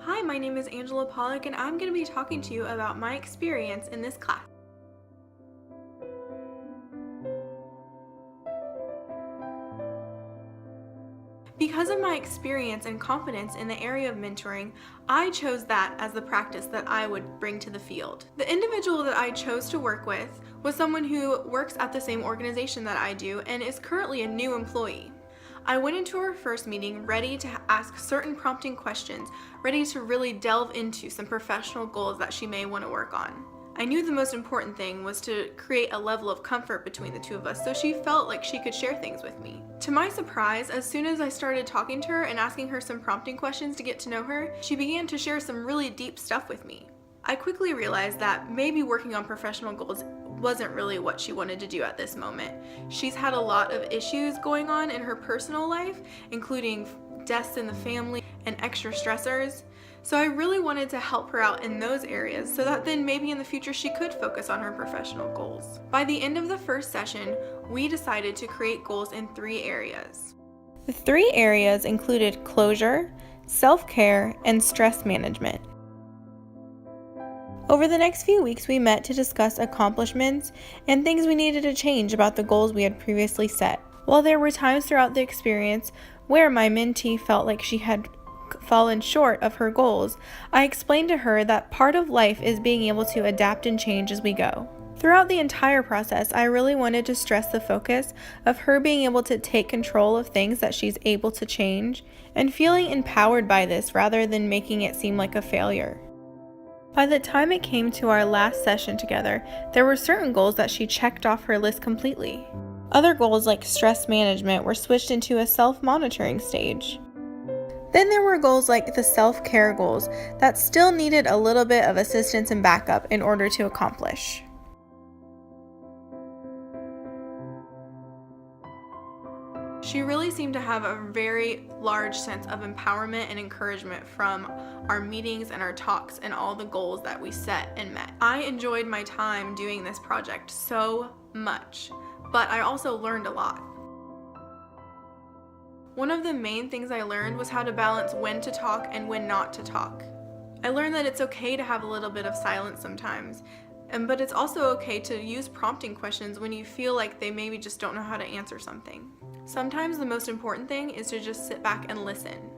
Hi, my name is Angela Pollock, and I'm going to be talking to you about my experience in this class. Because of my experience and confidence in the area of mentoring, I chose that as the practice that I would bring to the field. The individual that I chose to work with was someone who works at the same organization that I do and is currently a new employee. I went into our first meeting ready to ask certain prompting questions, ready to really delve into some professional goals that she may want to work on. I knew the most important thing was to create a level of comfort between the two of us so she felt like she could share things with me. To my surprise, as soon as I started talking to her and asking her some prompting questions to get to know her, she began to share some really deep stuff with me. I quickly realized that maybe working on professional goals wasn't really what she wanted to do at this moment. She's had a lot of issues going on in her personal life, including deaths in the family and extra stressors. So I really wanted to help her out in those areas so that then maybe in the future she could focus on her professional goals. By the end of the first session, we decided to create goals in 3 areas. The 3 areas included closure, self-care, and stress management. Over the next few weeks, we met to discuss accomplishments and things we needed to change about the goals we had previously set. While there were times throughout the experience where my mentee felt like she had fallen short of her goals, I explained to her that part of life is being able to adapt and change as we go. Throughout the entire process, I really wanted to stress the focus of her being able to take control of things that she's able to change and feeling empowered by this rather than making it seem like a failure. By the time it came to our last session together, there were certain goals that she checked off her list completely. Other goals like stress management were switched into a self-monitoring stage. Then there were goals like the self-care goals that still needed a little bit of assistance and backup in order to accomplish. She really seemed to have a very large sense of empowerment and encouragement from our meetings and our talks and all the goals that we set and met. I enjoyed my time doing this project so much, but I also learned a lot. One of the main things I learned was how to balance when to talk and when not to talk. I learned that it's okay to have a little bit of silence sometimes, but it's also okay to use prompting questions when you feel like they maybe just don't know how to answer something. Sometimes the most important thing is to just sit back and listen.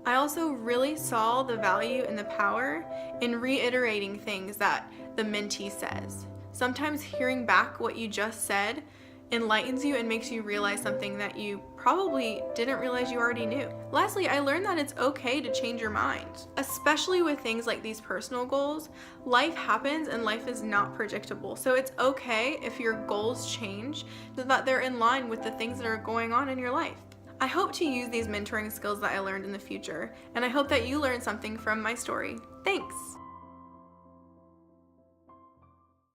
I also really saw the value and the power in reiterating things that the mentee says. Sometimes hearing back what you just said enlightens you and makes you realize something that you probably didn't realize you already knew. Lastly, I learned that it's okay to change your mind, especially with things like these personal goals. Life happens and life is not predictable, so it's okay if your goals change so that they're in line with the things that are going on in your life. I hope to use these mentoring skills that I learned in the future, and I hope that you learned something from my story. Thanks!